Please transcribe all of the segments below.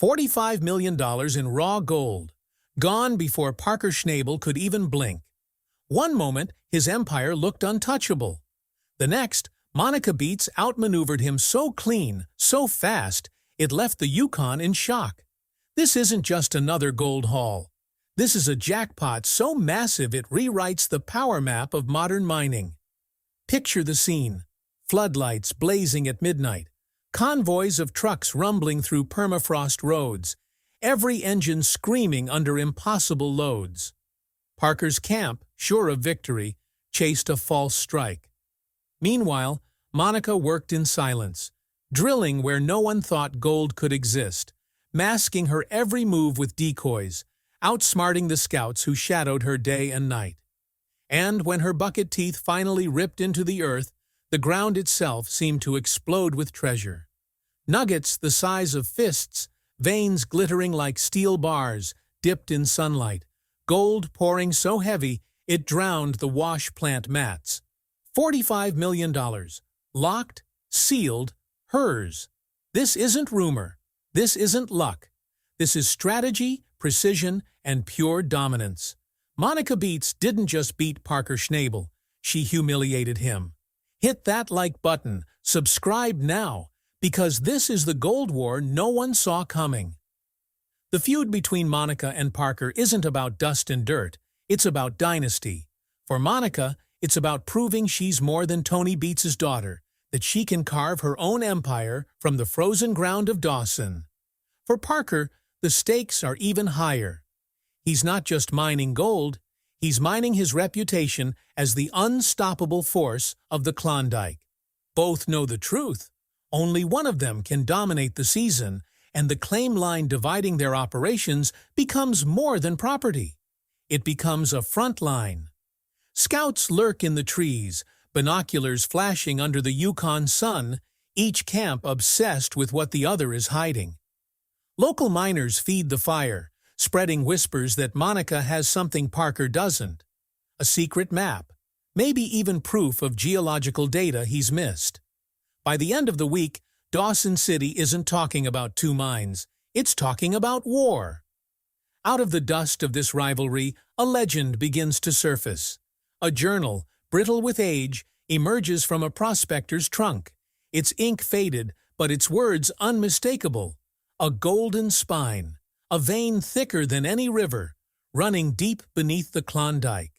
$45 million in raw gold, gone before Parker Schnabel could even blink. One moment, his empire looked untouchable. The next, Monica Beets outmaneuvered him so clean, so fast, it left the Yukon in shock. This isn't just another gold haul. This is a jackpot so massive it rewrites the power map of modern mining. Picture the scene. Floodlights blazing at midnight. Convoys of trucks rumbling through permafrost roads. Every engine screaming under impossible loads. Parker's camp, sure of victory, chased a false strike. Meanwhile, Monica worked in silence, drilling where no one thought gold could exist, masking her every move with decoys, outsmarting the scouts who shadowed her day and night. And when her bucket teeth finally ripped into the earth, the ground itself seemed to explode with treasure. Nuggets the size of fists, veins glittering like steel bars, dipped in sunlight, gold pouring so heavy it drowned the wash plant mats. $45 million. Locked, sealed, hers. This isn't rumor. This isn't luck. This is strategy, precision, and pure dominance. Monica Beets didn't just beat Parker Schnabel, she humiliated him. Hit that like button, subscribe now, because this is the gold war no one saw coming. The feud between Monica and Parker isn't about dust and dirt, it's about dynasty. For Monica, it's about proving she's more than Tony Beets' daughter, that she can carve her own empire from the frozen ground of Dawson. For Parker, the stakes are even higher. He's not just mining gold, he's mining his reputation as the unstoppable force of the Klondike. Both know the truth. Only one of them can dominate the season, and the claim line dividing their operations becomes more than property. It becomes a front line. Scouts lurk in the trees, binoculars flashing under the Yukon sun, each camp obsessed with what the other is hiding. Local miners feed the fire, spreading whispers that Monica has something Parker doesn't. A secret map, maybe even proof of geological data he's missed. By the end of the week, Dawson City isn't talking about two mines, it's talking about war. Out of the dust of this rivalry, a legend begins to surface. A journal, brittle with age, emerges from a prospector's trunk. Its ink faded, but its words unmistakable. A golden spine, a vein thicker than any river, running deep beneath the Klondike.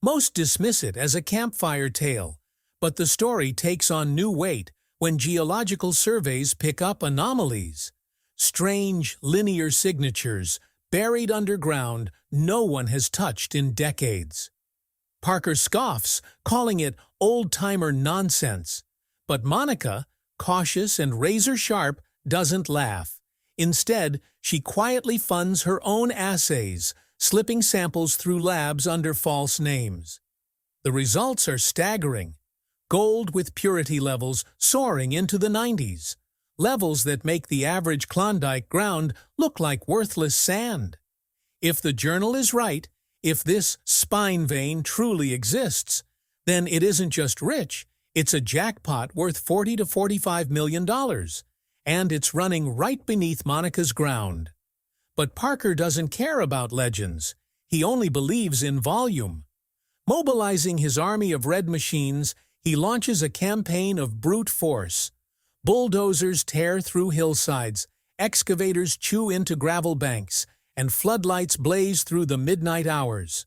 Most dismiss it as a campfire tale, but the story takes on new weight when geological surveys pick up anomalies. Strange, linear signatures, buried underground, no one has touched in decades. Parker scoffs, calling it old-timer nonsense. But Monica, cautious and razor-sharp, doesn't laugh. Instead, she quietly funds her own assays, slipping samples through labs under false names. The results are staggering. Gold with purity levels soaring into the 90s. Levels that make the average Klondike ground look like worthless sand. If the journal is right, if this spine vein truly exists, then it isn't just rich, it's a jackpot worth $40 to $45 million. And it's running right beneath Monica's ground. But Parker doesn't care about legends. He only believes in volume. Mobilizing his army of red machines, he launches a campaign of brute force. Bulldozers tear through hillsides, excavators chew into gravel banks, and floodlights blaze through the midnight hours.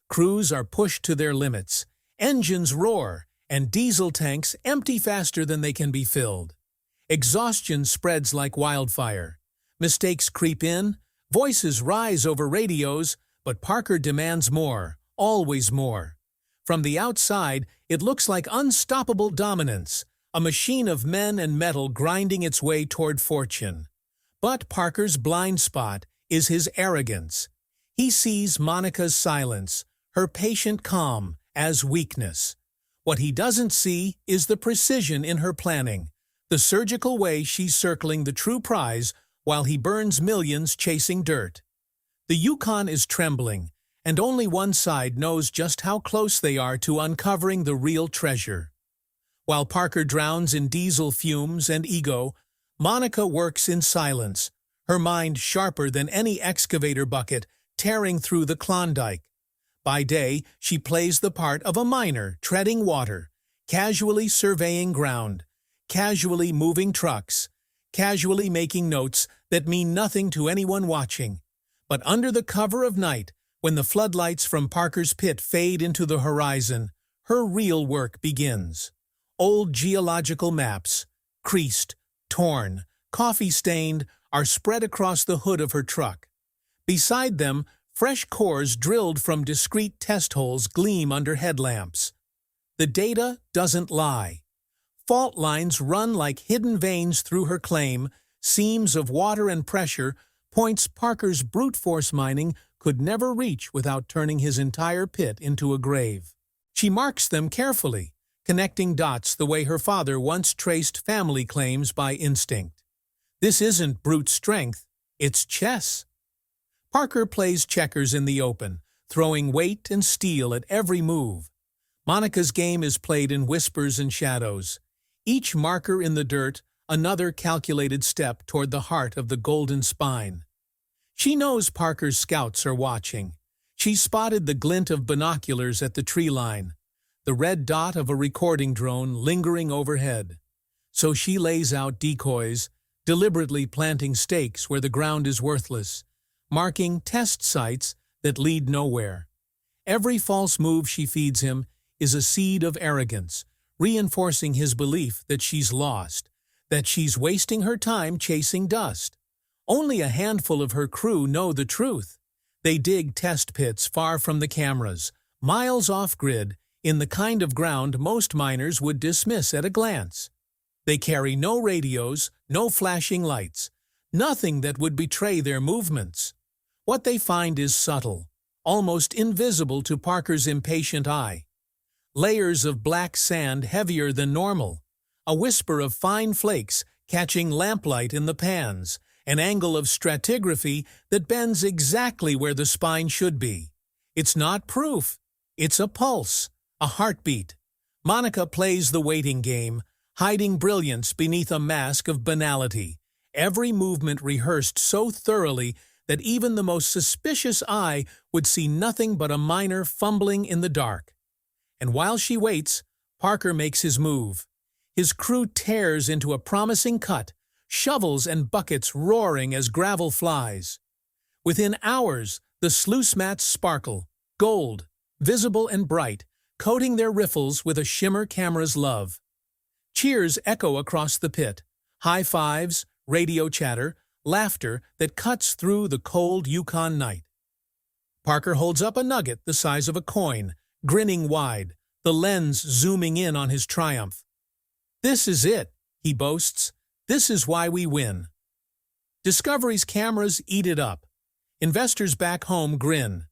Crews are pushed to their limits. Engines roar, and diesel tanks empty faster than they can be filled. Exhaustion spreads like wildfire. Mistakes creep in, voices rise over radios, but Parker demands more, always more. From the outside, it looks like unstoppable dominance, a machine of men and metal grinding its way toward fortune. But Parker's blind spot is his arrogance. He sees Monica's silence, her patient calm, as weakness. What he doesn't see is the precision in her planning, the surgical way she's circling the true prize while he burns millions chasing dirt. The Yukon is trembling, and only one side knows just how close they are to uncovering the real treasure. While Parker drowns in diesel fumes and ego, Monica works in silence, her mind sharper than any excavator bucket tearing through the Klondike. By day, she plays the part of a miner treading water, casually surveying ground, casually moving trucks, casually making notes that mean nothing to anyone watching. But under the cover of night, when the floodlights from Parker's pit fade into the horizon, her real work begins. Old geological maps, creased, torn, coffee-stained, are spread across the hood of her truck. Beside them, fresh cores drilled from discrete test holes gleam under headlamps. The data doesn't lie. Fault lines run like hidden veins through her claim, seams of water and pressure, points Parker's brute force mining could never reach without turning his entire pit into a grave. She marks them carefully, connecting dots the way her father once traced family claims by instinct. This isn't brute strength, it's chess. Parker plays checkers in the open, throwing weight and steel at every move. Monica's game is played in whispers and shadows. Each marker in the dirt, another calculated step toward the heart of the golden spine. She knows Parker's scouts are watching. She spotted the glint of binoculars at the tree line, the red dot of a recording drone lingering overhead. So she lays out decoys, deliberately planting stakes where the ground is worthless, marking test sites that lead nowhere. Every false move she feeds him is a seed of arrogance, reinforcing his belief that she's lost, that she's wasting her time chasing dust. Only a handful of her crew know the truth. They dig test pits far from the cameras, miles off-grid, in the kind of ground most miners would dismiss at a glance. They carry no radios, no flashing lights, nothing that would betray their movements. What they find is subtle, almost invisible to Parker's impatient eye. Layers of black sand heavier than normal, a whisper of fine flakes catching lamplight in the pans, an angle of stratigraphy that bends exactly where the spine should be. It's not proof, it's a pulse, a heartbeat. Monica plays the waiting game, hiding brilliance beneath a mask of banality, every movement rehearsed so thoroughly that even the most suspicious eye would see nothing but a miner fumbling in the dark. And while she waits, Parker makes his move. His crew tears into a promising cut, shovels and buckets roaring as gravel flies. Within hours, the sluice mats sparkle, gold, visible and bright, coating their riffles with a shimmer cameras love. Cheers echo across the pit, high fives, radio chatter, laughter that cuts through the cold Yukon night. Parker holds up a nugget the size of a coin, grinning wide, the lens zooming in on his triumph. "This is it," he boasts. "This is why we win." Discovery's cameras eat it up. Investors back home grin.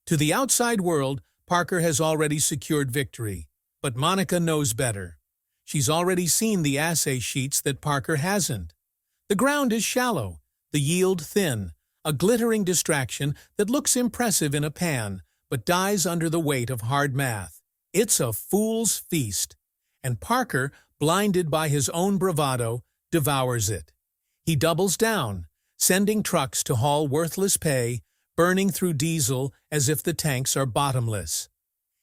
To the outside world, Parker has already secured victory, but Monica knows better. She's already seen the assay sheets that Parker hasn't. The ground is shallow, the yield thin, a glittering distraction that looks impressive in a pan, but dies under the weight of hard math. It's a fool's feast. And Parker, blinded by his own bravado, devours it. He doubles down, sending trucks to haul worthless pay, burning through diesel as if the tanks are bottomless.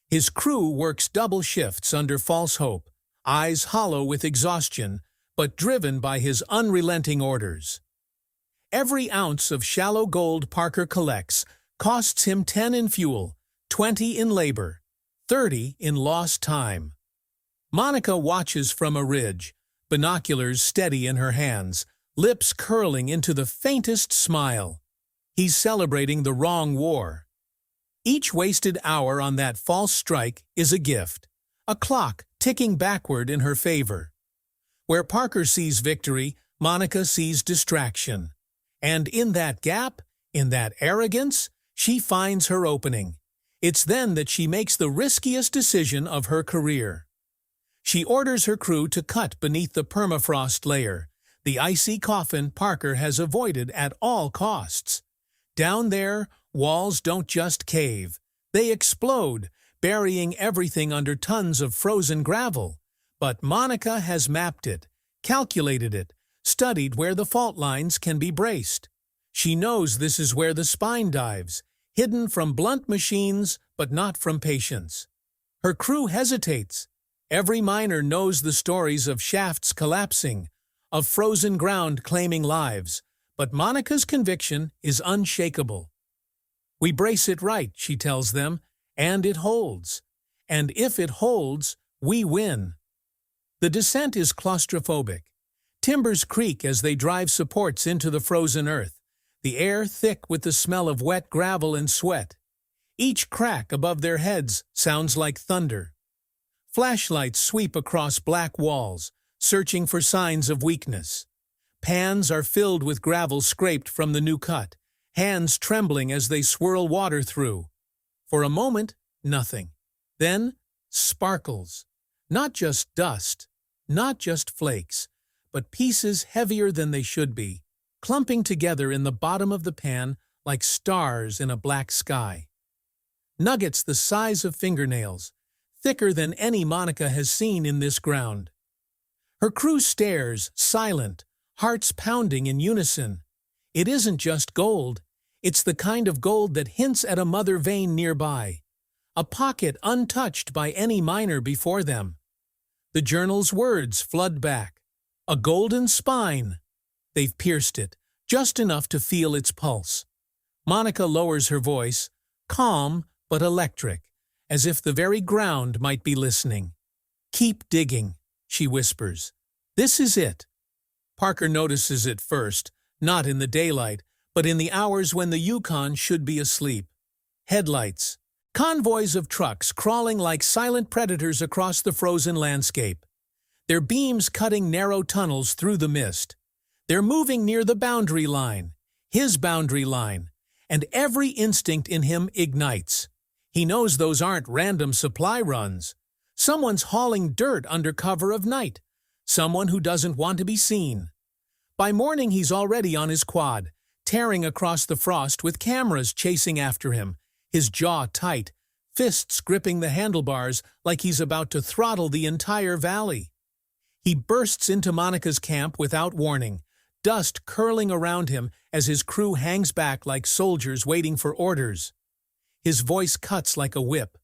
His crew works double shifts under false hope, eyes hollow with exhaustion, but driven by his unrelenting orders. Every ounce of shallow gold Parker collects costs him 10 in fuel, 20 in labor, 30 in lost time. Monica watches from a ridge, binoculars steady in her hands, lips curling into the faintest smile. He's celebrating the wrong war. Each wasted hour on that false strike is a gift, a clock ticking backward in her favor. Where Parker sees victory, Monica sees distraction. And in that gap, in that arrogance, she finds her opening. It's then that she makes the riskiest decision of her career. She orders her crew to cut beneath the permafrost layer, the icy coffin Parker has avoided at all costs. Down there, walls don't just cave. They explode, burying everything under tons of frozen gravel. But Monica has mapped it, calculated it, studied where the fault lines can be braced. She knows this is where the spine dives, hidden from blunt machines but not from patience. Her crew hesitates. Every miner knows the stories of shafts collapsing, of frozen ground claiming lives, but Monica's conviction is unshakable. "We brace it right," she tells them, "and it holds. And if it holds, we win." The descent is claustrophobic. Timbers creak as they drive supports into the frozen earth, the air thick with the smell of wet gravel and sweat. Each crack above their heads sounds like thunder. Flashlights sweep across black walls, searching for signs of weakness. Pans are filled with gravel scraped from the new cut, hands trembling as they swirl water through. For a moment, nothing. Then, sparkles. Not just dust, not just flakes, but pieces heavier than they should be, clumping together in the bottom of the pan like stars in a black sky. Nuggets the size of fingernails, thicker than any Monica has seen in this ground. Her crew stares, silent, hearts pounding in unison. It isn't just gold. It's the kind of gold that hints at a mother vein nearby, a pocket untouched by any miner before them. The journal's words flood back. A golden spine. They've pierced it, just enough to feel its pulse. Monica lowers her voice, calm but electric, as if the very ground might be listening. "Keep digging," she whispers. "This is it." Parker notices it first, not in the daylight, but in the hours when the Yukon should be asleep. Headlights. Convoys of trucks crawling like silent predators across the frozen landscape. Their beams cutting narrow tunnels through the mist. They're moving near the boundary line, his boundary line, and every instinct in him ignites. He knows those aren't random supply runs. Someone's hauling dirt under cover of night. Someone who doesn't want to be seen. By morning he's already on his quad, tearing across the frost with cameras chasing after him, his jaw tight, fists gripping the handlebars like he's about to throttle the entire valley. He bursts into Monica's camp without warning, dust curling around him as his crew hangs back like soldiers waiting for orders. His voice cuts like a whip.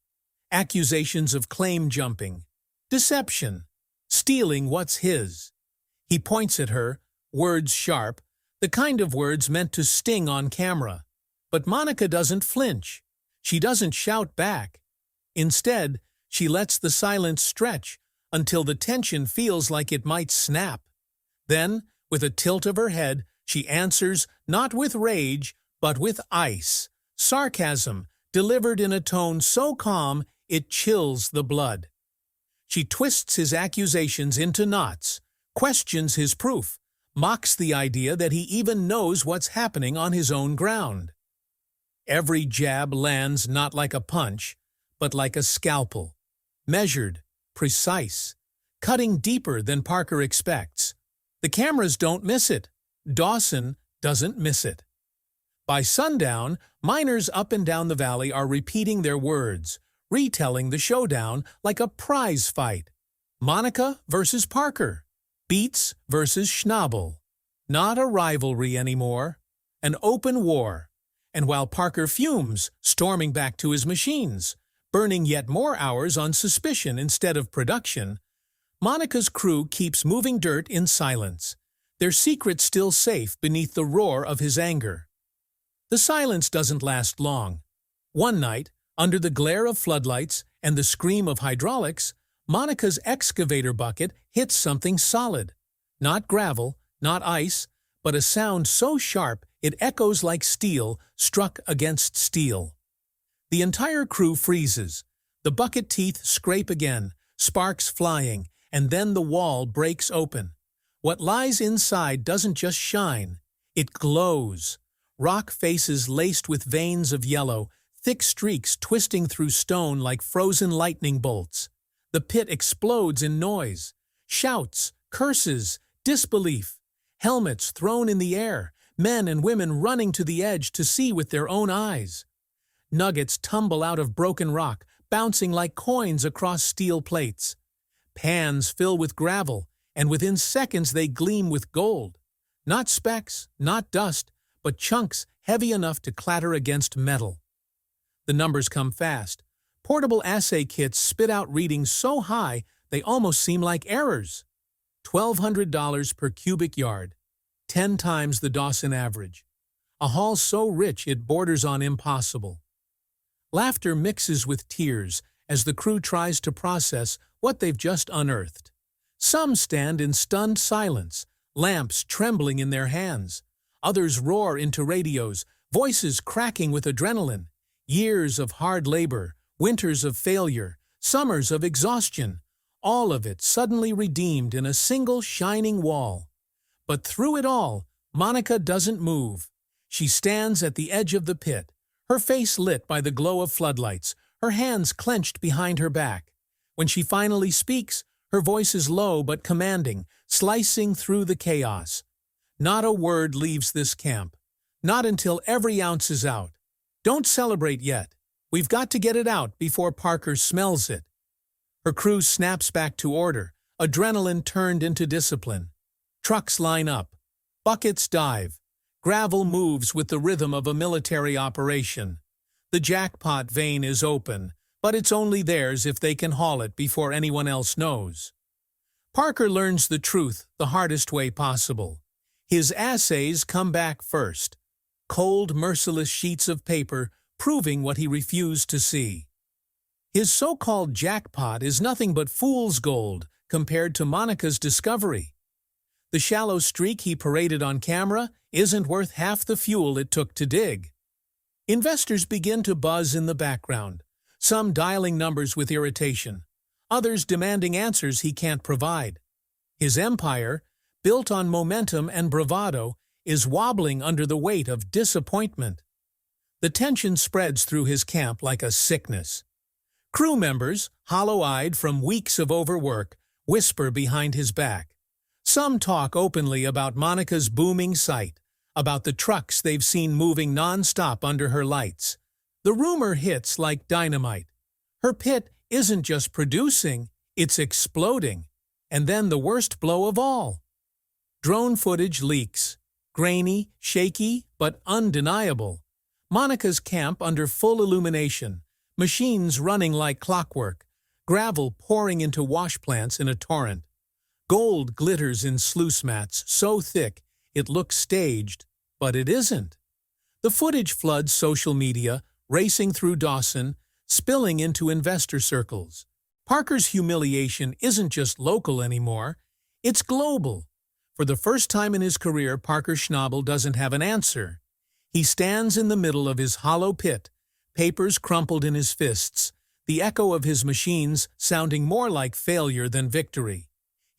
Accusations of claim jumping, deception, stealing what's his. He points at her, words sharp, the kind of words meant to sting on camera. But Monica doesn't flinch. She doesn't shout back. Instead, she lets the silence stretch until the tension feels like it might snap. Then, with a tilt of her head, she answers not with rage, but with ice, sarcasm, delivered in a tone so calm it chills the blood. She twists his accusations into knots, questions his proof, mocks the idea that he even knows what's happening on his own ground. Every jab lands not like a punch, but like a scalpel, measured, precise, cutting deeper than Parker expects. The cameras don't miss it. Dawson doesn't miss it. By sundown, miners up and down the valley are repeating their words, retelling the showdown like a prize fight. Monica versus Parker. Beets versus Schnabel. Not a rivalry anymore. An open war. And while Parker fumes, storming back to his machines, burning yet more hours on suspicion instead of production, Monica's crew keeps moving dirt in silence, their secret still safe beneath the roar of his anger. The silence doesn't last long. One night, under the glare of floodlights and the scream of hydraulics, Monica's excavator bucket hits something solid. Not gravel, not ice, but a sound so sharp it echoes like steel struck against steel. The entire crew freezes. The bucket teeth scrape again, sparks flying, and then the wall breaks open. What lies inside doesn't just shine, it glows. Rock faces laced with veins of yellow, thick streaks twisting through stone like frozen lightning bolts. The pit explodes in noise. Shouts, curses, disbelief. Helmets thrown in the air, men and women running to the edge to see with their own eyes. Nuggets tumble out of broken rock, bouncing like coins across steel plates. Pans fill with gravel, and within seconds they gleam with gold. Not specks, not dust, but chunks heavy enough to clatter against metal. The numbers come fast. Portable assay kits spit out readings so high they almost seem like errors. $1,200 per cubic yard, 10 times the Dawson average. A haul so rich it borders on impossible. Laughter mixes with tears as the crew tries to process what they've just unearthed. Some stand in stunned silence, lamps trembling in their hands. Others roar into radios, voices cracking with adrenaline. Years of hard labor, winters of failure, summers of exhaustion, all of it suddenly redeemed in a single shining wall. But through it all, Monica doesn't move. She stands at the edge of the pit, her face lit by the glow of floodlights, her hands clenched behind her back. When she finally speaks, her voice is low but commanding, slicing through the chaos. Not a word leaves this camp. Not until every ounce is out. Don't celebrate yet. We've got to get it out before Parker smells it. Her crew snaps back to order, adrenaline turned into discipline. Trucks line up. Buckets dive. Gravel moves with the rhythm of a military operation. The jackpot vein is open, but it's only theirs if they can haul it before anyone else knows. Parker learns the truth the hardest way possible. His assays come back first. Cold, merciless sheets of paper proving what he refused to see. His so-called jackpot is nothing but fool's gold compared to Monica's discovery. The shallow streak he paraded on camera isn't worth half the fuel it took to dig. Investors begin to buzz in the background, some dialing numbers with irritation, others demanding answers he can't provide. His empire, built on momentum and bravado, is wobbling under the weight of disappointment. The tension spreads through his camp like a sickness. Crew members, hollow-eyed from weeks of overwork, whisper behind his back. Some talk openly about Monica's booming site, about the trucks they've seen moving non-stop under her lights. The rumor hits like dynamite. Her pit isn't just producing, it's exploding. And then the worst blow of all. Drone footage leaks. Grainy, shaky, but undeniable. Monica's camp under full illumination, machines running like clockwork, gravel pouring into wash plants in a torrent. Gold glitters in sluice mats so thick it looks staged, but it isn't. The footage floods social media, racing through Dawson, spilling into investor circles. Parker's humiliation isn't just local anymore, it's global. For the first time in his career, Parker Schnabel doesn't have an answer. He stands in the middle of his hollow pit, papers crumpled in his fists, the echo of his machines sounding more like failure than victory.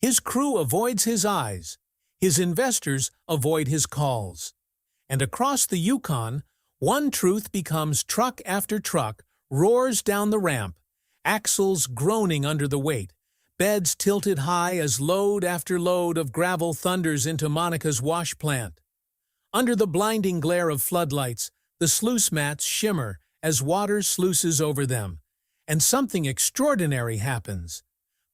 His crew avoids his eyes. His investors avoid his calls. And across the Yukon, one truth becomes truck after truck roars down the ramp, axles groaning under the weight, beds tilted high as load after load of gravel thunders into Monica's wash plant. Under the blinding glare of floodlights, the sluice mats shimmer as water sluices over them, and something extraordinary happens.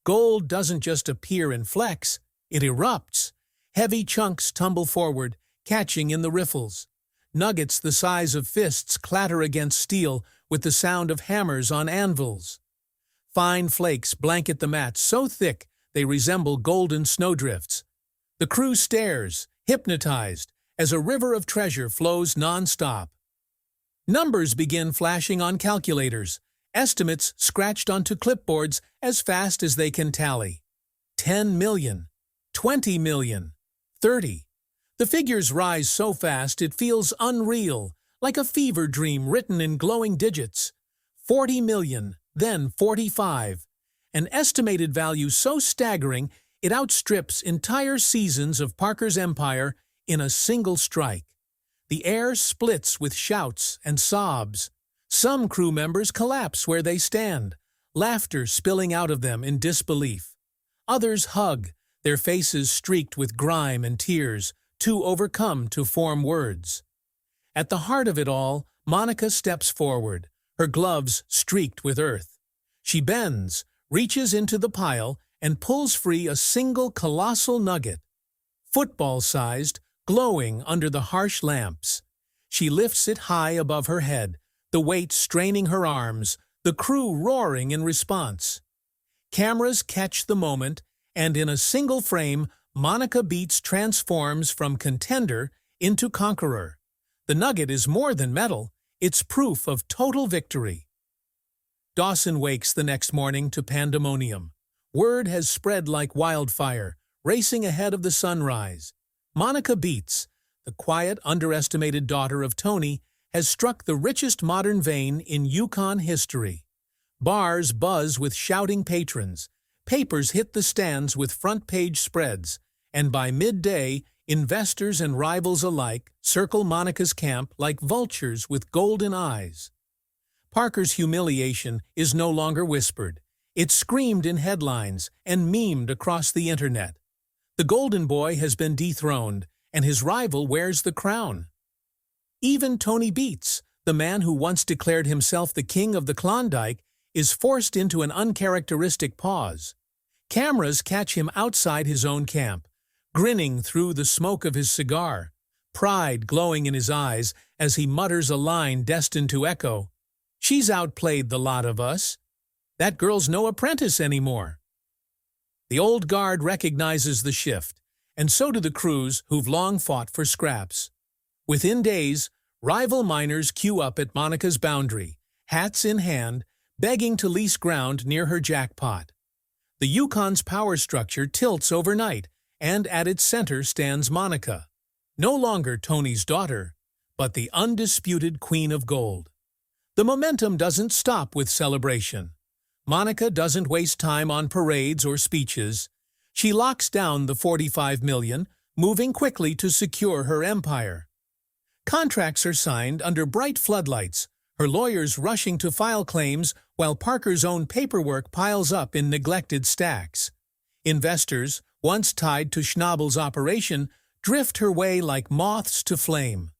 Gold doesn't just appear in flecks, it erupts. Heavy chunks tumble forward, catching in the riffles. Nuggets the size of fists clatter against steel with the sound of hammers on anvils. Fine flakes blanket the mats so thick they resemble golden snowdrifts. The crew stares, hypnotized, as a river of treasure flows non-stop. Numbers begin flashing on calculators, estimates scratched onto clipboards as fast as they can tally. 10 million, 20 million, 30. The figures rise so fast it feels unreal, like a fever dream written in glowing digits. 40 million, then 45. An estimated value so staggering it outstrips entire seasons of Parker's empire in a single strike. The air splits with shouts and sobs. Some crew members collapse where they stand, laughter spilling out of them in disbelief. Others hug, their faces streaked with grime and tears, too overcome to form words. At the heart of it all, Monica steps forward, her gloves streaked with earth. She bends, reaches into the pile, and pulls free a single colossal nugget. Football-sized, glowing under the harsh lamps. She lifts it high above her head, the weight straining her arms, the crew roaring in response. Cameras catch the moment, and in a single frame, Monica Beets transforms from contender into conqueror. The nugget is more than medal, it's proof of total victory. Dawson wakes the next morning to pandemonium. Word has spread like wildfire, racing ahead of the sunrise. Monica Beets, the quiet, underestimated daughter of Tony, has struck the richest modern vein in Yukon history. Bars buzz with shouting patrons, papers hit the stands with front-page spreads, and by midday, investors and rivals alike circle Monica's camp like vultures with golden eyes. Parker's humiliation is no longer whispered. It's screamed in headlines and memed across the internet. The Golden Boy has been dethroned, and his rival wears the crown. Even Tony Beets, the man who once declared himself the king of the Klondike, is forced into an uncharacteristic pause. Cameras catch him outside his own camp, grinning through the smoke of his cigar, pride glowing in his eyes as he mutters a line destined to echo, "She's outplayed the lot of us. That girl's no apprentice anymore." The old guard recognizes the shift, and so do the crews who've long fought for scraps. Within days, rival miners queue up at Monica's boundary, hats in hand, begging to lease ground near her jackpot. The Yukon's power structure tilts overnight, and at its center stands Monica, no longer Tony's daughter, but the undisputed Queen of Gold. The momentum doesn't stop with celebration. Monica doesn't waste time on parades or speeches. She locks down the 45 million, moving quickly to secure her empire. Contracts are signed under bright floodlights, her lawyers rushing to file claims while Parker's own paperwork piles up in neglected stacks. Investors, once tied to Schnabel's operation, drift her way like moths to flame.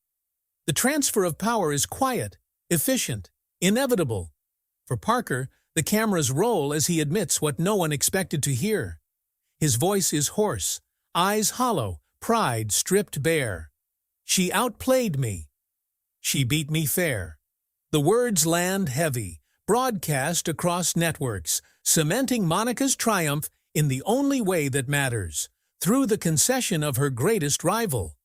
The transfer of power is quiet, efficient, inevitable. For Parker, the cameras roll as he admits what no one expected to hear. His voice is hoarse, eyes hollow, pride stripped bare. "She outplayed me. She beat me fair." The words land heavy, broadcast across networks, cementing Monica's triumph in the only way that matters, through the concession of her greatest rival.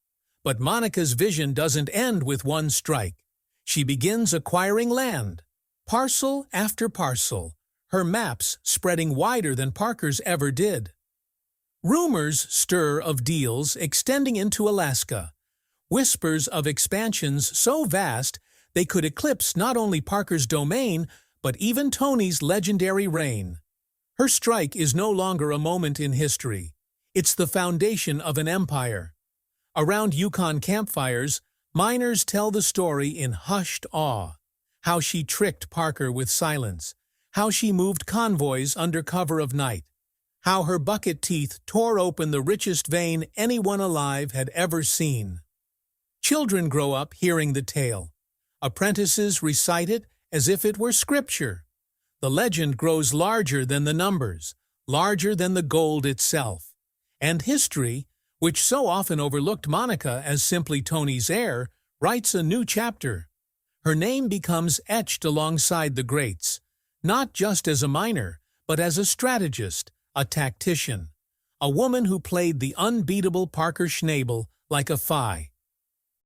But Monica's vision doesn't end with one strike. She begins acquiring land, parcel after parcel, her maps spreading wider than Parker's ever did. Rumors stir of deals extending into Alaska, whispers of expansions so vast they could eclipse not only Parker's domain, but even Tony's legendary reign. Her strike is no longer a moment in history. It's the foundation of an empire. Around Yukon campfires, miners tell the story in hushed awe. How she tricked Parker with silence. How she moved convoys under cover of night. How her bucket teeth tore open the richest vein anyone alive had ever seen. Children grow up hearing the tale. Apprentices recite it as if it were scripture. The legend grows larger than the numbers, larger than the gold itself. And history, which so often overlooked Monica as simply Tony's heir, writes a new chapter. Her name becomes etched alongside the greats, not just as a miner, but as a strategist, a tactician, a woman who played the unbeatable Parker Schnabel like a Phi.